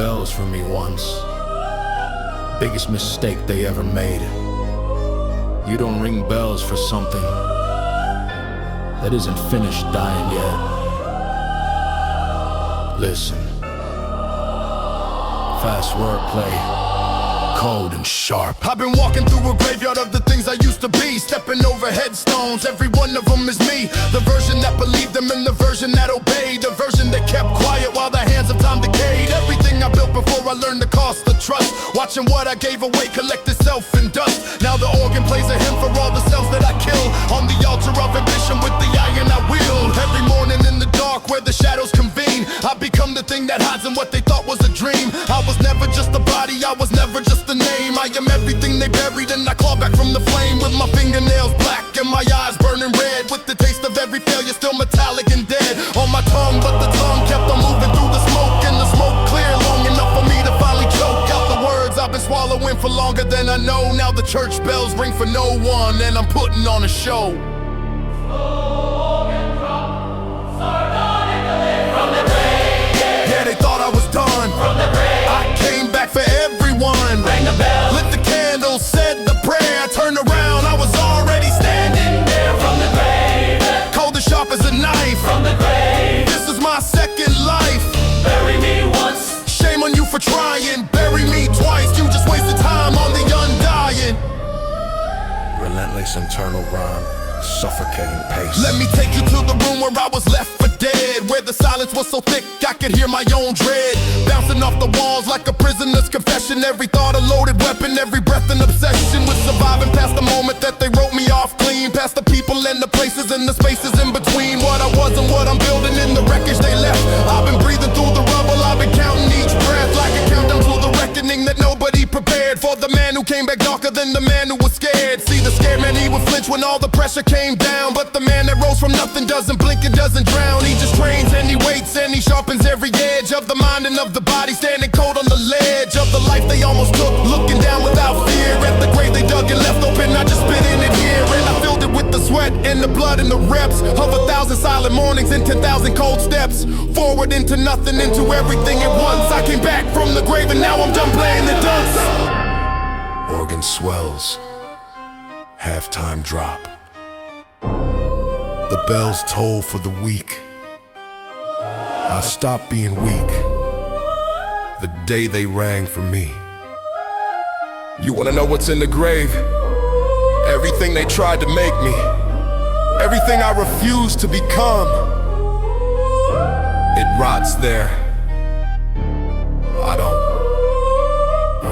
bells for me once. Biggest mistake they ever made. You don't ring bells for something that isn't finished dying yet. Listen. Fast wordplay, cold and sharp. I've been walking through a graveyard of the things I used to be, stepping over headstones, every one of them is me. The version that believed them and the version that obeyed, the version that kept quiet while the hands of time decayed. Everything I built before I learned the cost of trust, watching what I gave away collect itself in dust. Now the organ plays a hymn for all the selves that I kill, on the altar of ambition with the iron I wield. Every morning in the dark where the shadows convene, I become the thing that hides in what they thought was a dream. I was never just a body, I was never just a name. I am everything they buried and I claw back from the flame, with my fingernails black and my eyes burning red, with the taste of every failure still metallic and dead on my tongue. But the tongue kept on moving through the smoke, and the smoke cleared long enough for me to finally choke out the words I've been swallowing for longer than I know. Now the church bells ring for no one, and I'm putting on a show. Yeah, they thought I was done. I came back for everyone. Rang the bell, lit the candle, said the prayer. Turned around, I was already standing there. from the grave, Cold and sharp as a knife. from the grave. This is my second life. Bury me once, Shame on you for trying. Bury me twice, you just wasted time on the undying. Relentless internal rhyme, suffocating pace. Let me take you to the room where I was left for dead, where the silence was so thick I could hear my own dread bouncing off the walls like a prisoner's confession. Every thought a loaded weapon, every breath an obsession with surviving past the moment that they wrote me off clean, past the people and the places and the spaces in between. What I was and what I'm building in the wreckage they left. I've been breathing through the rubble, I've been counting each breath like a countdown to the reckoning that nobody prepared for. The man who came back darker than the man who was scared. See, the scared man, he would flinch when all the pressure came down, but the man that rose from nothing doesn't blink and doesn't drown. He just trains and he waits and he sharpens every edge of the mind and of the body, standing cold on the ledge of the life they almost took, looking down without fear at the grave they dug and left open. I just spit in it here, and I filled it with the sweat and the blood and the reps of 1,000 silent mornings and 10,000 cold steps forward into nothing, into everything at once. I came back from the grave and now I'm done playing the dunce. Organ swells, halftime drop. The bells toll for the weak. I stopped being weak the day they rang for me. You wanna know what's in the grave? Everything they tried to make me, everything I refused to become, it rots there. I don't.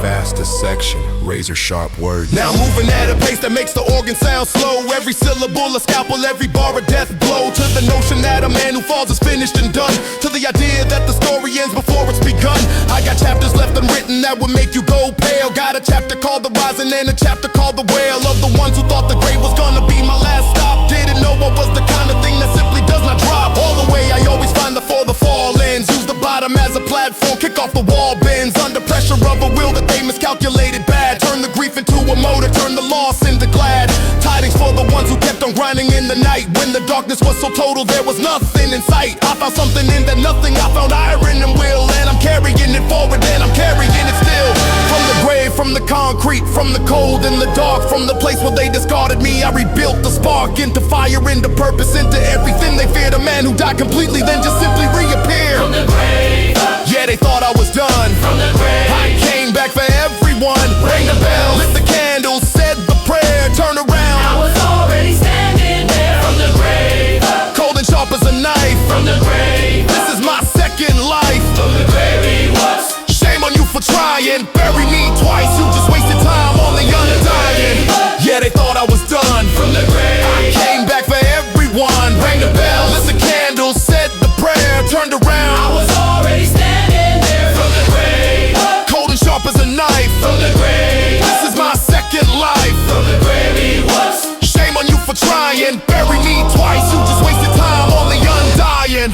Vast dissection, razor sharp words. Now moving at a pace that makes the organ sound slow. Every syllable a scalpel, every bar a death blow. To the notion that a man who falls is finished and done, to the idea that the story ends before it's begun. I got chapters left unwritten that would make you go pale. Got a chapter called The Rising and a chapter called The Wail, of the ones who thought the grave was gonna be my last stop. Didn't know what was the kind of thing that simply does not drop. All the way I always find the for the fall ends. Use the bottom as a platform, kick off the wall bends. Under pressure of a will that they miscalculated bad. Turn the grief into a motor, turn the loss into glad tidings for the ones who kept on grinding in the night. When the darkness was so total there was nothing in sight, I found something in that nothing. I found iron and will, and I'm carrying it forward and I'm carrying it still. From the grave, from the concrete, from the cold and the dark, from the place where they discarded me, I rebuilt the spark into fire, into purpose, into everything they feared. A man who died completely then just simply reappeared. from the grave, Yeah, they thought I was done. from the grave. I came back for everyone. Rang the bell, Lit the candles, said the prayer. Turn I around, was already standing there. From the grave, cold and sharp as a knife. from the grave, This is my second life. from the grave he was. Shame on you for trying. Bury me twice, you just wasted time on the undying. Yeah, they thought I was done. From the grave, Came back for everyone. Rang the bell, Lit the candles, said the prayer. Turned I around, was already standing there. From the grave, cold and sharp as a knife. from the grave, This is my second life. from the grave he was. Shame on you for trying. Bury me twice, you just wasted time on the undying.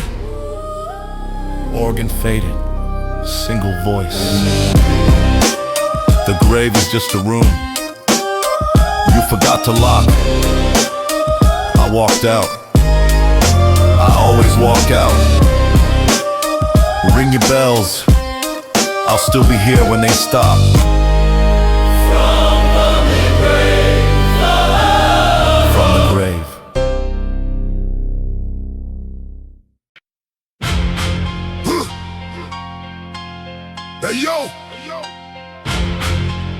Organ faded, single voice. The grave is just a room you forgot to lock. I walked out. I always walk out. Ring your bells, I'll still be here when they stop. From the grave, From the grave. Hey yo,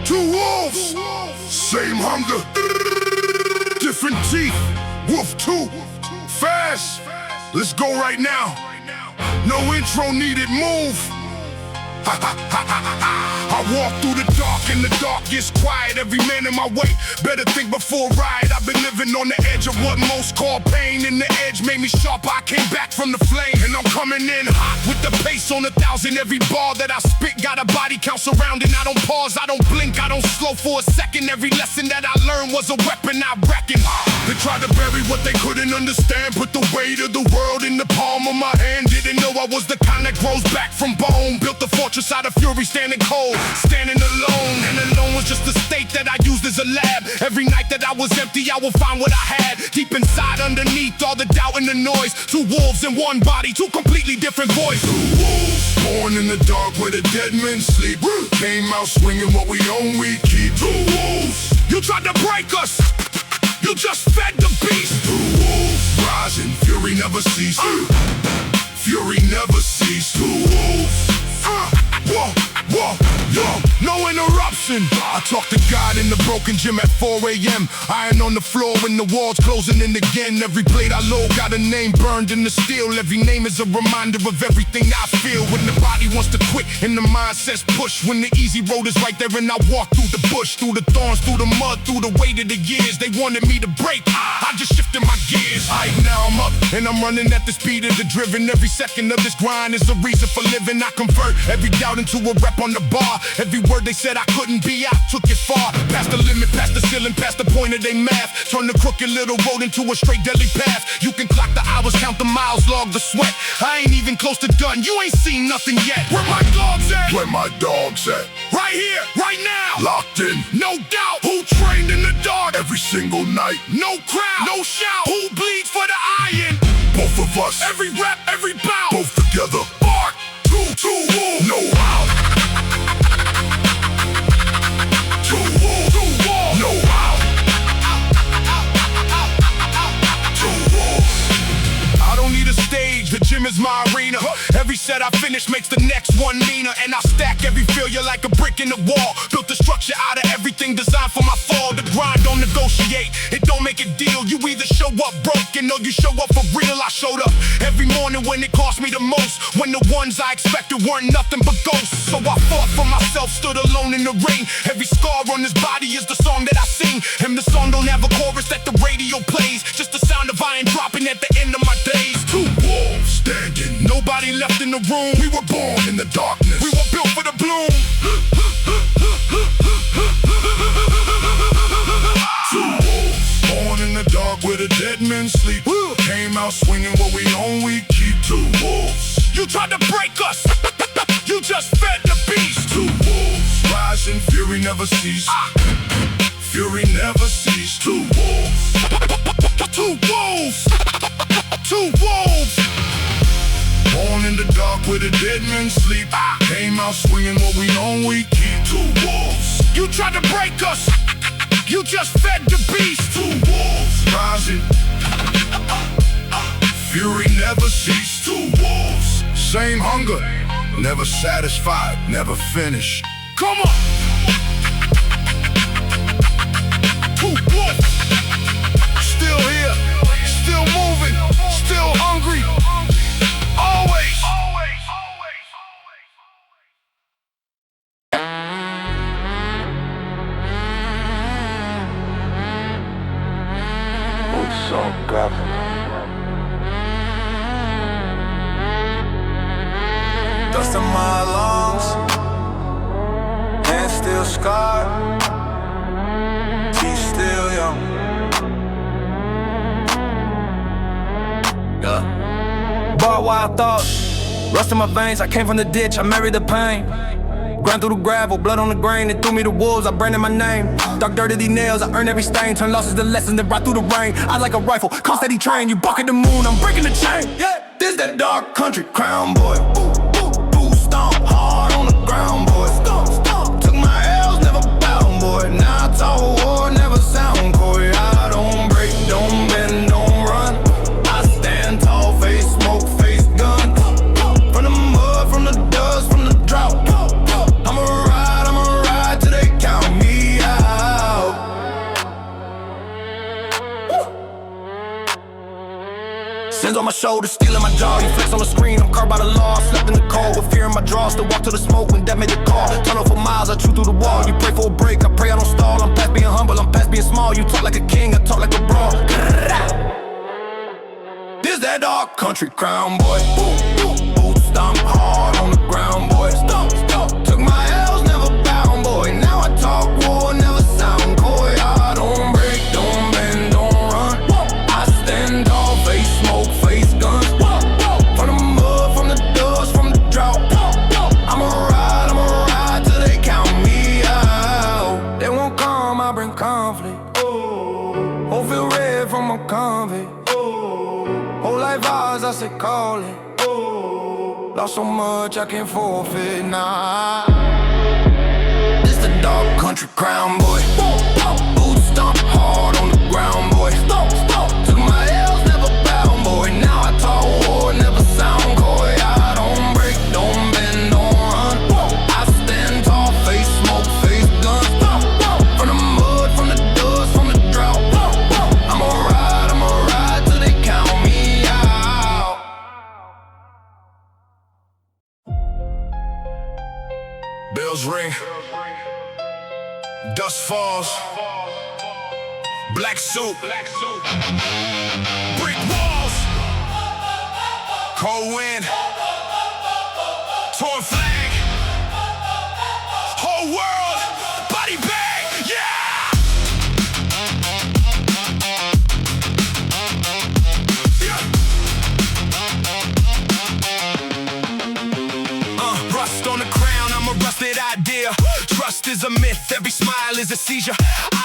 two wolves, same hunger, different teeth. Wolf 2, fast. Let's go right now. No intro needed. Move. I walk through the dark and the dark gets quiet. Every man in my way, better think before ride. I've been living on the edge of what most call pain, and the edge made me sharper. I came back from the flame, and I'm coming in hot with the pace on 1,000. Every bar that I spit got a body count surrounding. I don't pause, I don't blink, I don't slow for a second. Every lesson that I learned was a weapon, I reckon. They tried to bury what they couldn't understand, put the weight of the world in the palm of my hand. Didn't know I was the kind that grows back from bone. Built the fortress out of fury, standing cold, standing alone. And alone was just a state that I used as a lab. Every night that I was empty, I will find what I had. Deep inside, underneath all the doubt and the noise. Two wolves in one body, two completely different voices. Two wolves, born in the dark where the dead men sleep. Came out swinging what we own, we keep. Two wolves, you tried to break us, you just fed the beast. Two wolves, rising, fury never cease. Fury never cease. Two wolves. Whoa, whoa, whoa, no interruption. I talk to God in the broken gym at 4 a.m. Iron on the floor when the walls closing in again. Every blade I load got a name burned in the steel. Every name is a reminder of everything I feel. When the body wants to quit and the mind says push. When the easy road is right there and I walk through the bush, through the thorns, through the mud, through the weight of the years. They wanted me to break, I just shifted my gears. Now I'm up and I'm running at the speed of the driven. Every second of this grind is a reason for living. I convert every doubt into a rep on the bar. Every word they said I couldn't be, I took it far. Past the limit, past the ceiling, past the point of their math. Turn the crooked little road into a straight deadly path. You can clock the hours, count the miles, log the sweat. I ain't even close to done, you ain't seen nothing yet. Where my dogs at? Where my dogs at? Right here, right now. Locked in, no doubt. Who trained in the dark every single night? No crowd, no shout. Who bleeds for the iron? Both of us. Every rep, every bout. Both together. Bark. Two wolves. No out. Two wolves. No out. Two wolves. I don't need a stage, the gym is my arena. Every set I finish makes the next one meaner. And I stack every failure like a brick in the wall. Built a structure out of everything designed for my fall. The grind don't negotiate, it don't make a deal. You either show up broken or you show up for real. I showed up every morning when it cost me the most. When the ones I expected weren't nothing but ghosts. So I fought for myself, stood alone in the ring. Every scar on this body is the song that I sing. And the song don't have a chorus that the radio plays. Just the sound of iron dropping at the end of my days. Two wolves standing, nobody left in the room. We were born in the darkness, we were built for the bloom. Two wolves, born in the dark where the dead men sleep. Came out swinging what we own, we keep. Two wolves, you tried to break us, you just fed the beast. Two wolves, rising, fury never cease. Fury never cease. Two wolves. Two wolves. Two wolves. Born in the dark where the dead men sleep. Came out swinging what we own, we keep. Two wolves. You tried to break us, you just fed the beast. Two wolves. Rising. Fury never cease. Two wolves. Same hunger, never satisfied, never finished. Come on. Two wolves. Still here, still moving, still hungry. Always. Dust in my lungs, hands still scarred, teeth still young. Barbed wire thoughts, rust in my veins. I came from the ditch, I married the pain. Grind through the gravel, blood on the grain. They threw me the wolves, I branded my name. Dark dirt of these nails, I earned every stain. Turn losses to lessons that ride through the rain. I like a rifle, call steady train. You buck at the moon, I'm breaking the chain. Yeah, this that dark country crown boy. Ooh, ooh, ooh, stomp hard on the ground. Hands on my shoulders, stealing my jaw. You flex on the screen, I'm carved by the law. Slept in the cold with fear in my draw. Still walk to the smoke when death made the call. Tunnel for miles, I chew through the wall. You pray for a break, I pray I don't stall. I'm past being humble, I'm past being small. You talk like a king, I talk like a brawl. This that dark country crown, boy. Boot stomp hard on the ground, boy. Stomp. Took my L's, never bound, boy. Now I talk war, never sound coy. I don't break, don't bend, don't run. I stand tall, face smoke, face guns. From the mud, from the dust, from the drought. I'ma ride till they count me out. They won't come, I bring conflict. Oh, feel red from a convict. Whole life odds, I say call it. Lost so much I can't forfeit, nah. This the dark country crown, boy. Boots stomp hard on the ground, boy. Took my L's, never bound, boy. Now I talk war, never sound coy. I don't break, don't bend, don't run. I stand tall, face smoke, face guns. From the mud, from the dust, from the drought. I'ma ride till they count me out. Bells ring, dust falls, black suit, brick walls, cold wind, torn flag, whole world, body bag, yeah! Rust on the crown, I'm a rusted idea. Trust is a myth, every smile is a seizure.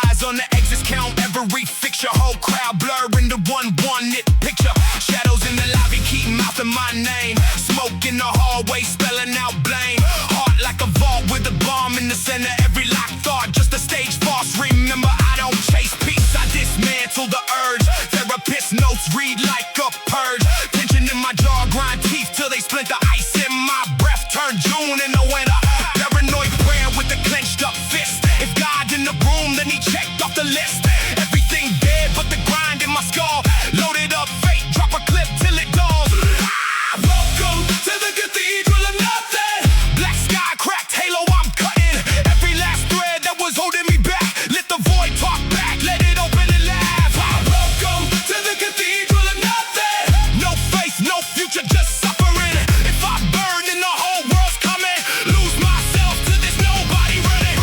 Eyes on the exits count every fixture. Whole crowd blur into one knit picture. Shadows in the lobby keep mouthing my name. Smoke in the hallway spelling out blame. Heart like a vault with a bomb in the center. Every locked thought just a stage farce. Remember I don't chase peace, I dismantle the urge. Therapist notes read like a purge. Tension in my jaw, grind teeth till they splinter. Ice in my breath, turn June in the winter. Paranoid prayer with a clenched up fist. If God in the room, then he checked off the list. Everything dead but the grind in my skull. Loaded up fate, drop a clip till it dawns. Welcome to the cathedral of nothing. Black sky cracked halo, I'm cutting. Every last thread that was holding me back. Let the void talk back, let it open and laugh. Welcome to the cathedral of nothing. No faith, no future, just suffering. If I burn, then the whole world's coming. Lose myself till there's nobody running.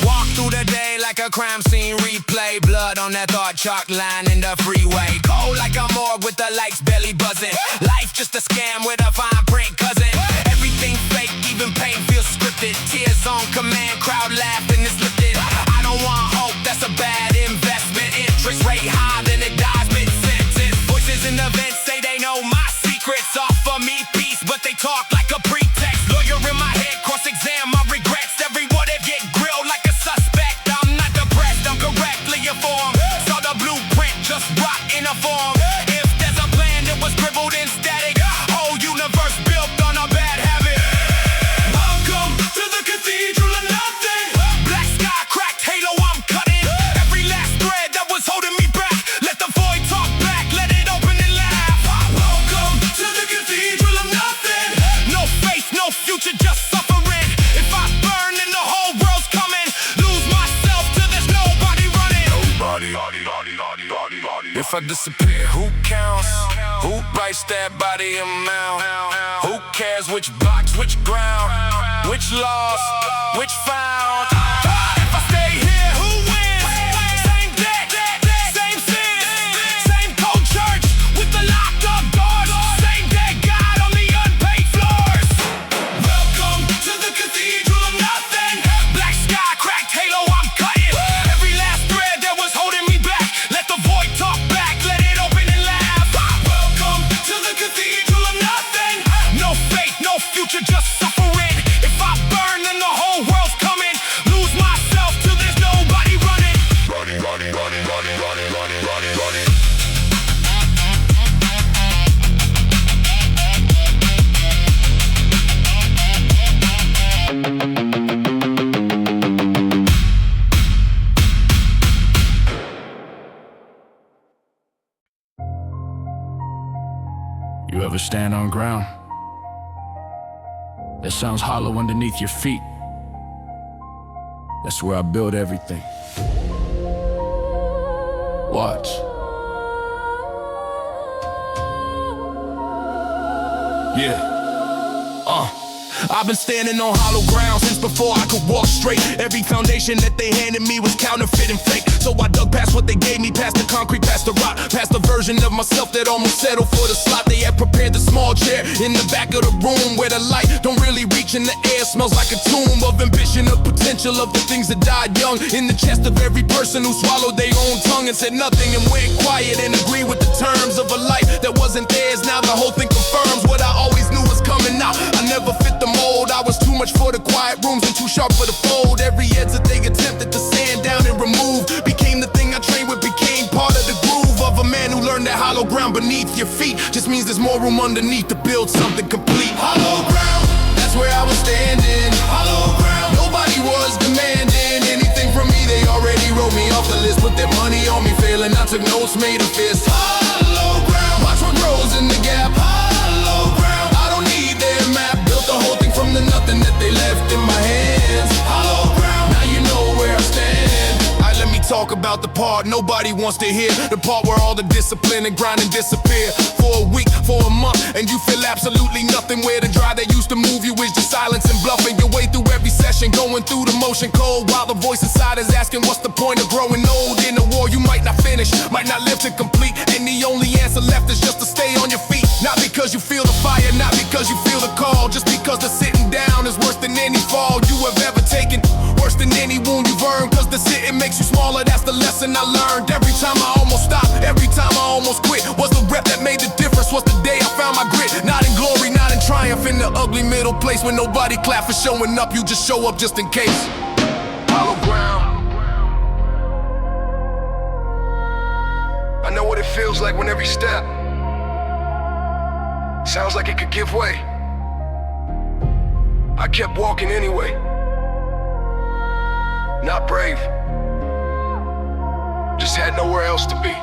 Walk through the day like a crime scene replay. Blood on that thought chalk line in the freeway. Cold like a morgue with the lights belly buzzing. Life just a scam with a fine print cousin. Everything fake, even pain feels scripted. Tears on command, crowd laughing, it's lifted. I don't want hope, that's a bad investment. Interest rate high, then it dies mid-sentence. Voices in the vents say they know my secrets. Offer me peace, but they talk like a pretext. Lawyer in my head, cross-exam my regrets. Every word they get grilled like a suspect. I'm not depressed, I'm correctly informed. Saw the blueprint, just rot in a form. If there's a plan that was scribbled in static, whole universe built on a bad habit. Welcome to the cathedral of nothing. Black sky cracked halo, I'm cutting. Every last thread that was holding me back. Let the void talk back, let it open and laugh. Welcome to the cathedral of nothing. No faith, no future, just suffering. If I burn, then the whole world's coming. Lose myself till there's nobody running. If I disappear, who counts? Who writes that body amount? Who cares which box, which ground? Which lost, which found? If I stay here, who wins? Same debt, same sin, same cold church with the locked up doors. Same dead God on the unpaid floors. Welcome to the cathedral of nothing. Black sky cracked halo, I'm cutting. Every last thread that was holding me back. Let the void talk back, let it open and laugh. Welcome to the cathedral of nothing. No faith, no future, just suffering. If I burn, then the whole world's coming. Lose stand on ground that sounds hollow underneath your feet. That's where I build everything. Watch. Yeah. I've been standing on hollow ground since before I could walk straight. Every foundation that they handed me was counterfeit and fake. So I dug past what they gave me, past the concrete, past the rock, past the version of myself that almost settled for the slot. They had prepared the small chair in the back of the room where the light don't really reach in the air. Smells like a tomb of ambition, of potential, of the things that died young. In the chest of every person who swallowed their own tongue and said nothing and went quiet and agreed with the terms of a life that wasn't theirs. Now the whole thing confirms what I always knew was coming out. I never fit the mold. I was too much for the quiet rooms and too sharp for the fold. Every edge that they attempted to sand down and remove became the thing I trained with, became part of the groove of a man who learned that hollow ground beneath your feet just means there's more room underneath to build something complete. Hollow ground, that's where I was standing. Hollow ground, nobody was demanding anything from me. They already wrote me off the list, put their money on me failing. I took notes, made a fist. Hollow ground, watch what grows in the gap. Hollow ground, I don't need their map. Built the whole thing from the nothing that they left in my hands. Hollow ground, now you know where I stand. Alright, let me talk about the part nobody wants to hear. The part where all the discipline and grinding disappear. For a week, for a month, and you feel absolutely nothing. Where the drive that used to move you is just silence and bluffing your way through every session, going through the motion cold, while the voice inside is asking what's the point of growing old. In a war you might not finish, might not live to complete, and the only answer left is just to stay on your feet. Not because you feel the fire, not because you feel the call, just because the sitting down is worse than any fall you have ever taken, worse than any wound you've earned. Cause the sitting makes you smaller, that's the lesson I learned. Every time I almost stopped, every time I almost quit, was the rep that made the difference, was the day I found my grit. Not in glory, not in triumph, in the ugly middle place when nobody clap for showing up, you just show up just in case. Hollow ground, I know what it feels like when every step sounds like it could give way. I kept walking anyway. Not brave, just had nowhere else to be.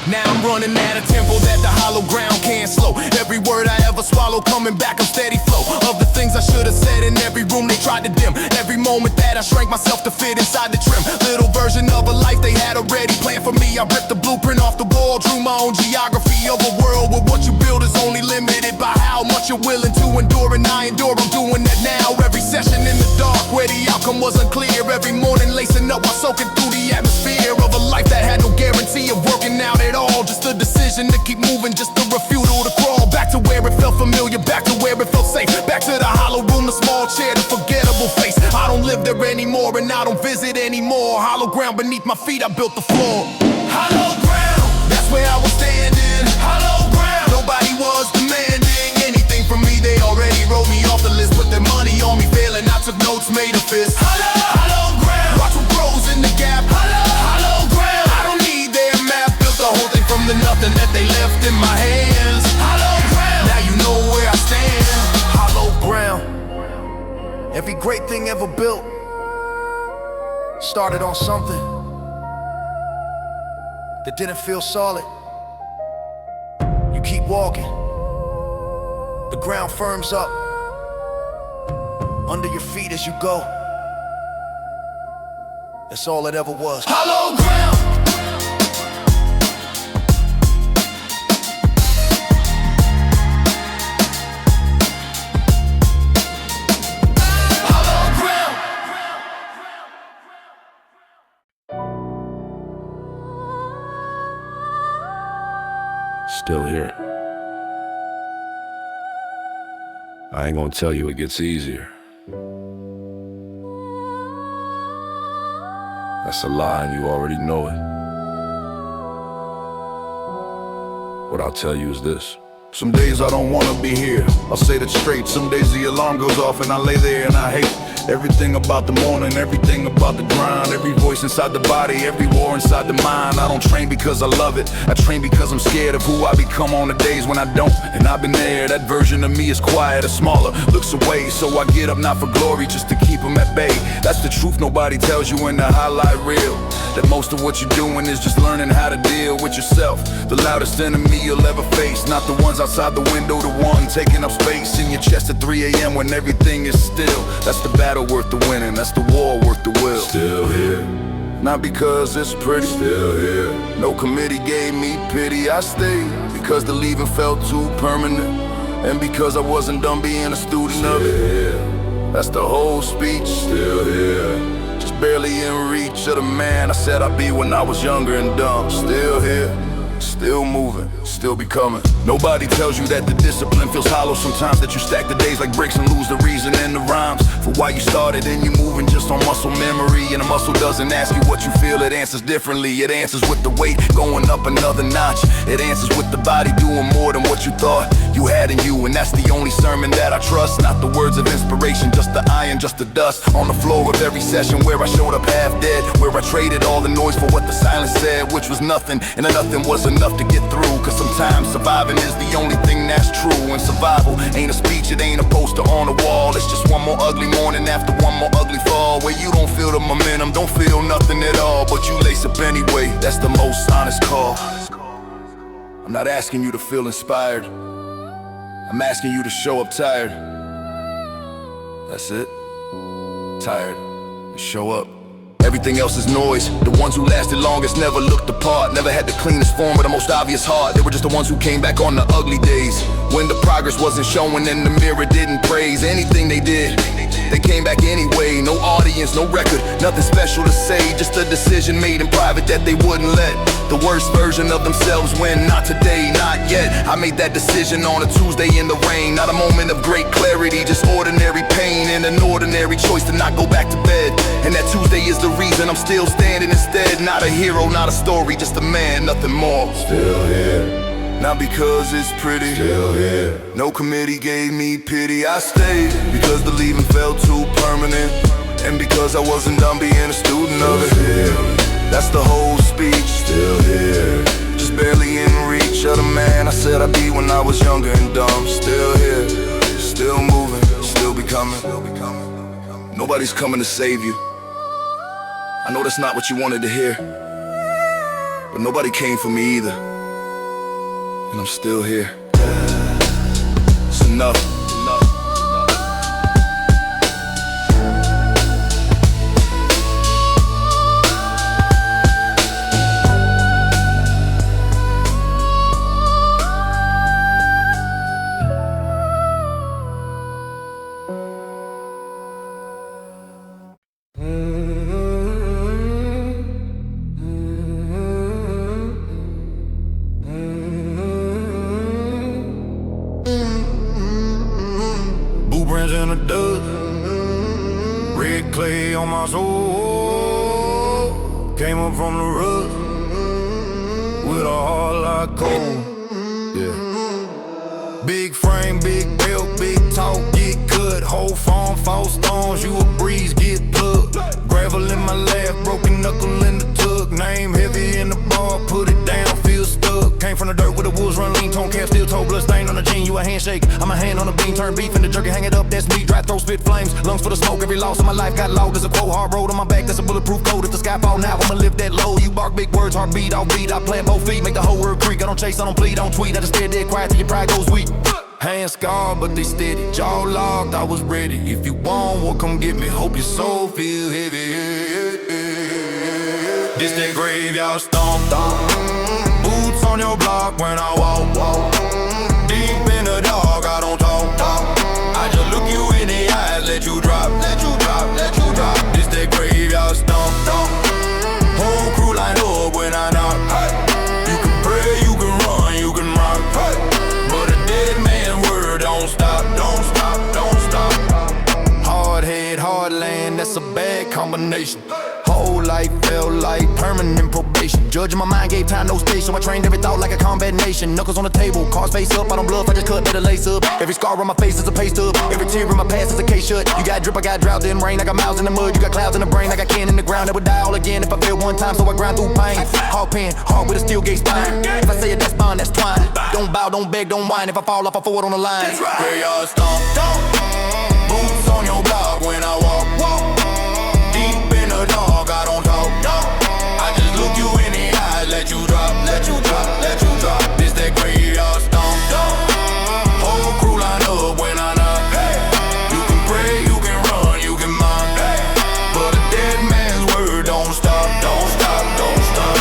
Now I'm running at a tempo that the hollow ground can't slow. Every word I ever swallow coming back on steady flow of the things I should have said in every room they tried to dim. Every moment that I shrank myself to fit inside the trim. Little version of a life they had already planned for me. I ripped the blueprint off the wall, drew my own geography of a world where what you build is only limited by how much you're willing to endure. And I endure, I'm doing that now. Every session in the dark where the outcome was unclear. Every morning lacing up while soaking through the atmosphere of a life that had no guarantee of working out at all. Just a decision to keep moving, just a refusal to crawl back to where it felt familiar, back to where it felt safe, back to the hollow room, the small chair, the forgettable face. I don't live there anymore and I don't visit anymore. Hollow ground beneath my feet, I built the floor. Hollow ground, that's where I was standing. Hollow ground, nobody was demanding anything from me. They already wrote me off the list, put their money on me failing. I took notes, made a fist. Hollow ground, watch what grows in the gap. Hollow ground, I don't need their map. Built the whole thing from the nothing that they left in my hands. Hollow ground, now you know where I stand. Hollow ground, every great thing ever built started on something that didn't feel solid. You keep walking, the ground firms up under your feet as you go. That's all it ever was. Hollow ground. Still here. I ain't gonna tell you it gets easier. That's a lie and you already know it. What I'll tell you is this. Some days I don't wanna be here, I'll say that straight. Some days the alarm goes off and I lay there and I hate Everything about the morning, everything about the grind. Every voice inside the body, every war inside the mind. I don't train because I love it, I train because I'm scared of who I become on the days when I don't. And I've been there, that version of me is quieter, smaller, looks away. So I get up not for glory, just to keep them at bay. That's the truth nobody tells you in the highlight reel. That most of what you're doing is just learning how to deal with yourself. The loudest enemy you'll ever face, not the ones outside the window, the one taking up space in your chest at 3 a.m. when everything is still. That's the battle worth the winning, that's the war worth the will. Still here, not because it's pretty, still here. no committee gave me pity. I stayed because the leaving felt too permanent, and because I wasn't done being a student of it. That's the whole speech. Still here, just barely in reach of the man I said I'd be when I was younger and dumb. Still here, still moving, still becoming. Nobody tells you that the discipline feels hollow sometimes, that you stack the days like bricks and lose the reason in the rhymes for why you started, and you're moving just on muscle memory. And a muscle doesn't ask you what you feel, it answers differently. It answers with the weight going up another notch. It answers with the body doing more than what you thought you had in you. And that's the only sermon that I trust, not the words of inspiration, just the iron, just the dust on the floor of every session where I showed up half dead, where I traded all the noise for what the silence said, which was nothing, and the nothing was enough to get through. Cause sometimes surviving is the only thing that's true. And survival ain't a speech, it ain't a poster on the wall. It's just one more ugly morning after one more ugly fall, where you don't feel the momentum, don't feel nothing at all, but you lace up anyway. That's the most honest call. I'm not asking you to feel inspired, I'm asking you to show up tired. That's it. Tired. Show up. Everything else is noise. The ones who lasted longest never looked apart, never had the cleanest form or the most obvious heart. They were just the ones who came back on the ugly days, when the progress wasn't showing and the mirror didn't praise anything they did. They came back anyway, no audience, no record, nothing special to say, just a decision made in private that they wouldn't let the worst version of themselves win. Not today, not yet. I made that decision on a Tuesday in the rain, not a moment of great clarity, just ordinary pain and an ordinary choice to not go back to bed. And that Tuesday is the reason I'm still standing instead. Not a hero, not a story, just a man, nothing more. still here, Not because it's pretty, still here. no committee gave me pity. I stayed because the leaving felt too permanent, and because I wasn't done being a student of it. That's the whole speech. Still here, Just barely in reach of the man I said I'd be when I was younger and dumb. Still here, still moving, still becoming. Nobody's coming to save you. I know that's not what you wanted to hear, but nobody came for me either, and I'm still here. It's enough. In the dust, red clay on my soul. Came up from the rust with a heart like coal. Yeah. Big frame, big belt, big talk, get cut. Whole farm, false stones, you a breeze, get plugged. Gravel in my lap, broken knuckle in the tug. Name heavy in the bar, put it down, feel stuck. Came from the dirt where the wolves run lean, tone cap, steel toe, blood stain on the jean. You a handshake, I'm a hand on the beam, turn beef into jerky, hang it up, that's me. Dry throat, spit flames, lungs for the smoke. Every loss of my life got low, there's a cold hard road on my back, that's a bulletproof coat. If the sky fall now, I'ma lift that load. You bark big words, heartbeat, I'll beat. I plant both feet, make the whole world creak. I don't chase, I don't plead, I don't tweet, I just stay dead quiet till your pride goes weak. Hands scarred, but they steady, jaw locked, I was ready. If you want, well come get me, hope your soul feel heavy. This that graveyard stomp, boots on your block when I walk. Deep in the dark, I don't talk. I just look you in the eyes, let you drop. This that graveyard stomp, whole crew line up when I knock. You can pray, you can run, you can rock, but a dead man word don't stop. Hard head, hard land, that's a bad combination. whole life felt like permanent probation. Judge in my mind gave time no space, so I trained every thought like a combat nation. Knuckles on the table, cards face up, I don't bluff, I just cut, better lace up. Every scar on my face is a paste up, every tear in my past is a case shut. You got drip, I got drought, then rain, I got miles in the mud, you got clouds in the brain, I got can in the ground that would die all again if I failed one time, so I grind through pain. Hard pen, hard with a steel gate spine. If I say it, that's fine, that's twine. Don't bow, don't beg, don't whine. If I fall off, I forward on the line. That's right. Graveyard stomp, boots on your block when I walk. Deep in the dark, I don't talk. I just look you in the eyes, let you drop, let you drop, let you drop. This that graveyard stomp. Whole crew line up when I knock. You can pray, you can run, you can mock. But a dead man's word don't stop, don't stop, don't stop.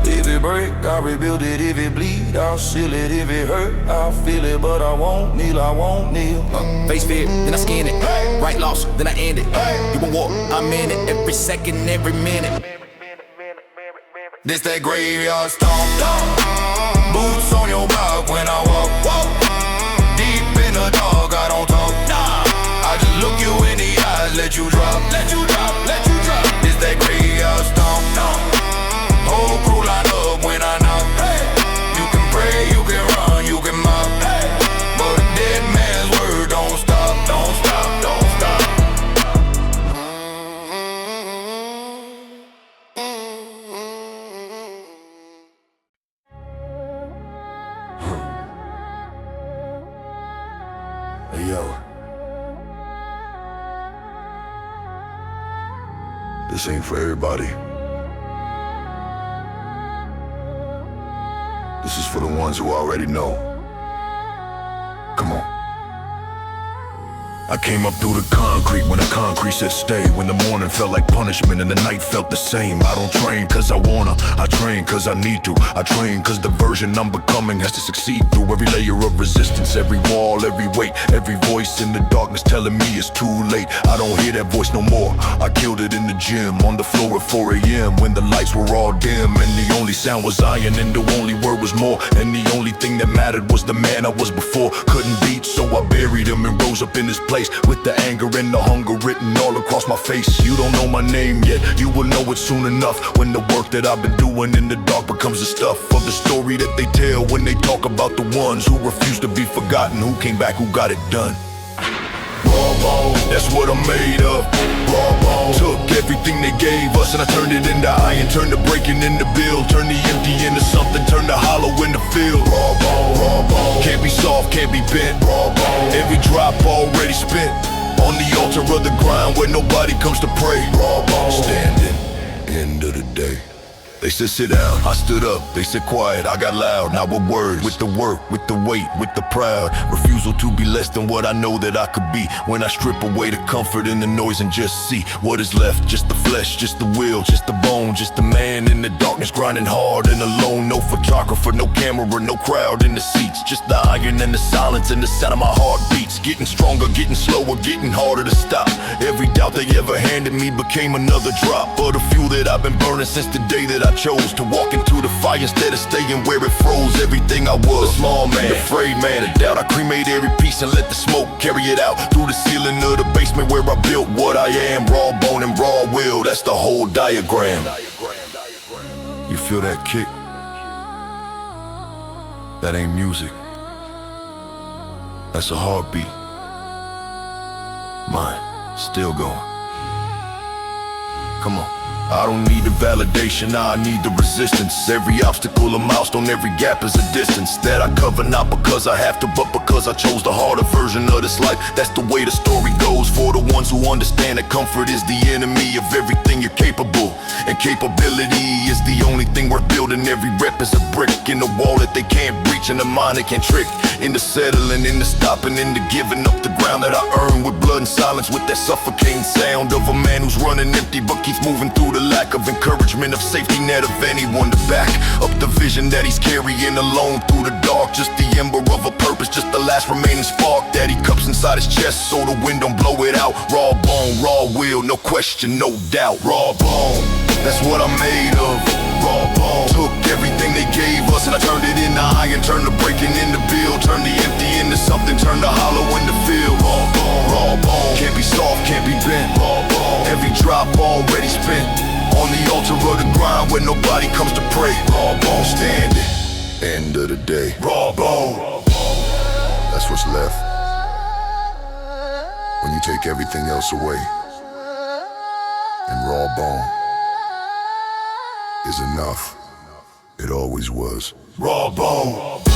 If it break, I'll rebuild it. If it bleed, I'll seal it. If it hurt, I'll feel it. But I won't kneel, I won't kneel. Face fear, then I skin it. Right loss, then I end it. You in war, I'm in it. Every second, every minute. This that graveyard stomp. Boots on your block when I walk. Deep in the dark, I don't talk. I just look you in the eyes, let you drop, let you drop, let you drop. This that graveyard stomp. Whole crew line up when I knock. You can pray, you can run, you can mock. But a dead man's word don't stop, don't stop, don't stop. Hey yo, this ain't for everybody. This is for the ones who already know. Come on. I came up through the concrete when the concrete said stay. When the morning felt like punishment and the night felt the same. I don't train cause I wanna, I train cause I need to. I train cause the version I'm becoming has to succeed through every layer of resistance, every wall, every weight, every voice in the darkness telling me it's too late. I don't hear that voice no more. I killed it in the gym on the floor at 4 a.m. when the lights were all dim and the only sound was iron and the only word was more. And the only thing that mattered was the man I was before. Couldn't beat, so I buried him and rose up in his place with the anger and the hunger written all across my face. You don't know my name yet, you will know it soon enough when the work that I've been doing in the dark becomes the stuff of the story that they tell when they talk about the ones who refuse to be forgotten, who came back, who got it done. Raw bone, that's what I'm made of. Raw bone, took everything they gave us and I turned it into iron, turned the breaking into build, turned the empty into something, turned the hollow into field. Raw bone, can't be soft, can't be bent. Raw bone, every drop already spent on the altar of the grind where nobody comes to pray. Raw bone, standing, end of the day. They said sit down, I stood up, they said quiet, I got loud. Now with words, with the work, with the weight, with the proud refusal to be less than what I know that I could be. When I strip away the comfort and the noise and just see what is left. Just the flesh, just the will, just the bone, just the man in the darkness grinding hard and alone. No photographer, no camera, no crowd in the seats. Just the iron and the silence and the sound of my heartbeats. Getting stronger, getting slower, getting harder to stop. Every doubt they ever handed me became another drop of the fuel that I've been burning since the day that I chose to walk into the fire instead of staying where it froze. Everything I was, the small man, afraid man of doubt. I cremate every piece and let the smoke carry it out through the ceiling of the basement where I built what I am. Raw bone and raw will, that's the whole diagram. You feel that kick? That ain't music. That's a heartbeat. Mine, still going. Come on. I don't need the validation, I need the resistance. Every obstacle a milestone, every gap is a distance that I cover, not because I have to, but because I chose the harder version of this life. That's the way the story goes for the ones who understand that comfort is the enemy of everything you're capable. And capability is the only thing worth building. Every rep is a brick in the wall that they can't breach and the mind they can't trick. Into settling, into stopping, into giving up the ground that I earned with blood and silence, with that suffocating sound of a man who's running empty but keeps moving through the lack of encouragement, of safety net of anyone to back up the vision that he's carrying alone through the dark. Just the ember of a purpose, just the last remaining spark that he cups inside his chest so the wind don't blow it out. Raw bone, raw will, no question, no doubt. Raw bone, that's what I'm made of. Raw bone, took everything they gave us and I turned it into iron, turned the breaking into build, turned the empty into something, turned the hollow into field. Raw bone, can't be soft, can't be bent. Raw bone, every drop already spent where nobody comes to pray. Raw bone standing, end of the day. Raw bone, that's what's left when you take everything else away. And raw bone is enough. It always was. Raw bone.